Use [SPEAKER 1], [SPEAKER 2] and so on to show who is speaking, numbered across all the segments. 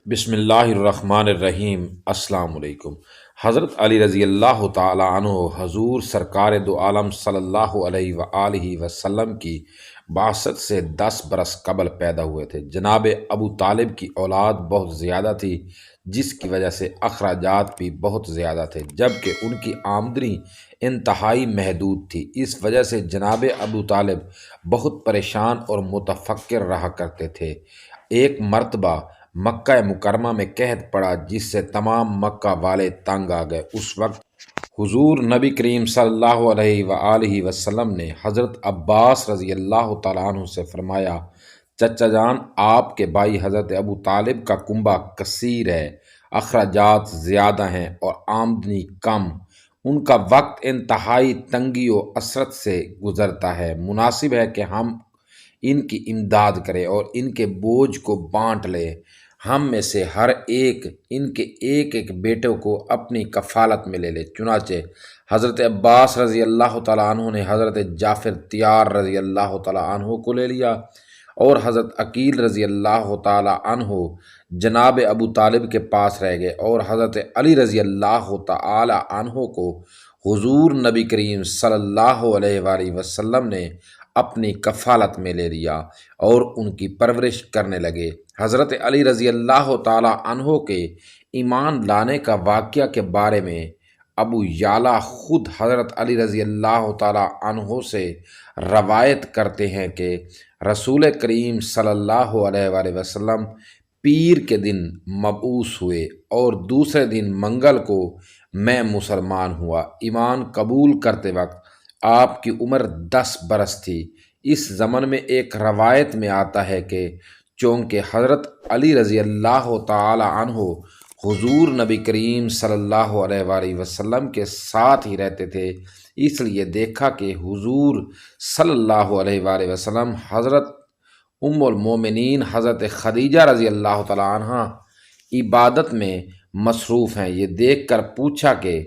[SPEAKER 1] بسم اللہ الرحمن الرحیم۔ السلام علیکم۔ حضرت علی رضی اللہ تعالی عنہ حضور سرکار دو عالم صلی اللہ علیہ وآلہ وسلم کی بعثت سے 10 برس قبل پیدا ہوئے تھے۔ جناب ابو طالب کی اولاد بہت زیادہ تھی، جس کی وجہ سے اخراجات بھی بہت زیادہ تھے، جبکہ ان کی آمدنی انتہائی محدود تھی۔ اس وجہ سے جناب ابو طالب بہت پریشان اور متفکر رہا کرتے تھے۔ ایک مرتبہ مکہ مکرمہ میں قحط پڑا، جس سے تمام مکہ والے تنگ آ گئے۔ اس وقت حضور نبی کریم صلی اللہ علیہ وآلہ وسلم نے حضرت عباس رضی اللہ تعالیٰ عنہ سے فرمایا، چچا جان، آپ کے بھائی حضرت ابو طالب کا کنبہ کثیر ہے، اخراجات زیادہ ہیں اور آمدنی کم، ان کا وقت انتہائی تنگی و اسرت سے گزرتا ہے۔ مناسب ہے کہ ہم ان کی امداد کریں اور ان کے بوجھ کو بانٹ لیں۔ ہم میں سے ہر ایک ان کے ایک ایک بیٹوں کو اپنی کفالت میں لے لے۔ چنانچہ حضرت عباس رضی اللہ تعالیٰ عنہ نے حضرت جعفر تیار رضی اللہ تعالیٰ عنہ کو لے لیا، اور حضرت عقیل رضی اللہ تعالیٰ عنہ جناب ابو طالب کے پاس رہ گئے، اور حضرت علی رضی اللہ تعالیٰ عنہ کو حضور نبی کریم صلی اللہ علیہ وآلہ وسلم نے اپنی کفالت میں لے لیا اور ان کی پرورش کرنے لگے۔ حضرت علی رضی اللہ تعالیٰ عنہ کے ایمان لانے کا واقعہ کے بارے میں ابو یعلا خود حضرت علی رضی اللہ تعالیٰ عنہ سے روایت کرتے ہیں کہ رسول کریم صلی اللہ علیہ وآلہ وسلم پیر کے دن مبعوث ہوئے اور دوسرے دن منگل کو میں مسلمان ہوا۔ ایمان قبول کرتے وقت آپ کی عمر 10 برس تھی۔ اس زمن میں ایک روایت میں آتا ہے کہ چونکہ حضرت علی رضی اللہ تعالی عنہ حضور نبی کریم صلی اللہ علیہ وآلہ وسلم کے ساتھ ہی رہتے تھے، اس لیے دیکھا کہ حضور صلی اللہ علیہ وآلہ وسلم حضرت ام المومنین حضرت خدیجہ رضی اللہ تعالی عنہ عبادت میں مصروف ہیں۔ یہ دیکھ کر پوچھا کہ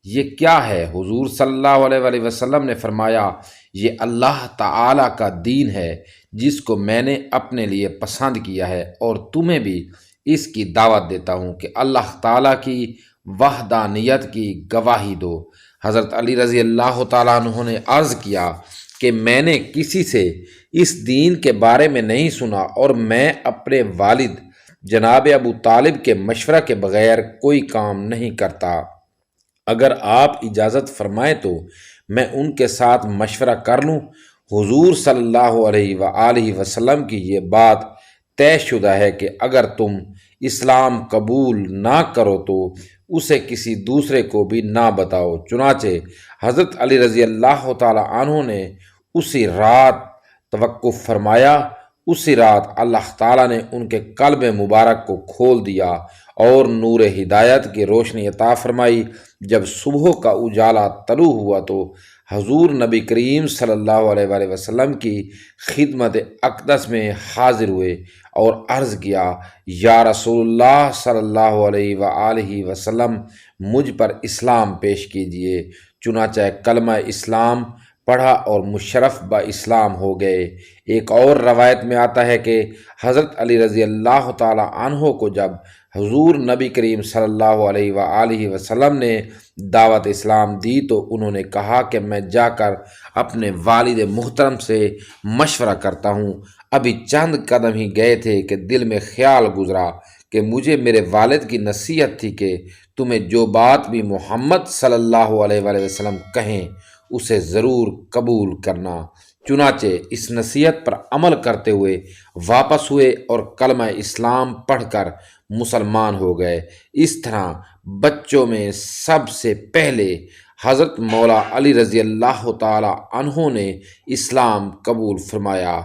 [SPEAKER 1] یہ کیا ہے؟ حضور صلی اللہ علیہ وآلہ وسلم نے فرمایا، یہ اللہ تعالیٰ کا دین ہے جس کو میں نے اپنے لیے پسند کیا ہے، اور تمہیں بھی اس کی دعوت دیتا ہوں کہ اللہ تعالیٰ کی وحدانیت کی گواہی دو۔ حضرت علی رضی اللہ تعالیٰ عنہ نے عرض کیا کہ میں نے کسی سے اس دین کے بارے میں نہیں سنا، اور میں اپنے والد جناب ابو طالب کے مشورہ کے بغیر کوئی کام نہیں کرتا۔ اگر آپ اجازت فرمائیں تو میں ان کے ساتھ مشورہ کر لوں۔ حضور صلی اللہ علیہ وآلہ وسلم کی یہ بات طے شدہ ہے کہ اگر تم اسلام قبول نہ کرو تو اسے کسی دوسرے کو بھی نہ بتاؤ۔ چنانچہ حضرت علی رضی اللہ تعالی عنہ نے اسی رات توقف فرمایا۔ اسی رات اللہ تعالیٰ نے ان کے قلب مبارک کو کھول دیا اور نور ہدایت کی روشنی عطا فرمائی۔ جب صبح کا اجالا طلوع ہوا تو حضور نبی کریم صلی اللہ علیہ وآلہ وسلم کی خدمت اقدس میں حاضر ہوئے اور عرض کیا، یا رسول اللہ صلی اللہ علیہ وآلہ وسلم، مجھ پر اسلام پیش کیجئے۔ چنانچہ کلمہ اسلام پڑھا اور مشرف با اسلام ہو گئے۔ ایک اور روایت میں آتا ہے کہ حضرت علی رضی اللہ تعالی عنہ کو جب حضور نبی کریم صلی اللہ علیہ وآلہ وسلم نے دعوت اسلام دی تو انہوں نے کہا کہ میں جا کر اپنے والد محترم سے مشورہ کرتا ہوں۔ ابھی چند قدم ہی گئے تھے کہ دل میں خیال گزرا کہ مجھے میرے والد کی نصیحت تھی کہ تمہیں جو بات بھی محمد صلی اللہ علیہ وآلہ وسلم کہیں اسے ضرور قبول کرنا۔ چنانچہ اس نصیحت پر عمل کرتے ہوئے واپس ہوئے اور کلمہ اسلام پڑھ کر مسلمان ہو گئے۔ اس طرح بچوں میں سب سے پہلے حضرت مولا علی رضی اللہ تعالی عنہ نے اسلام قبول فرمایا۔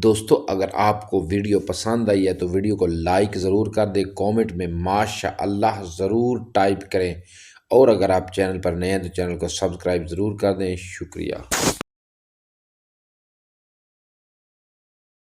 [SPEAKER 1] دوستو، اگر آپ کو ویڈیو پسند آئی ہے تو ویڈیو کو لائک ضرور کر دیں، کومنٹ میں ماشاء اللہ ضرور ٹائپ کریں، اور اگر آپ چینل پر نئے ہیں تو چینل کو سبسکرائب ضرور کر دیں۔ شکریہ۔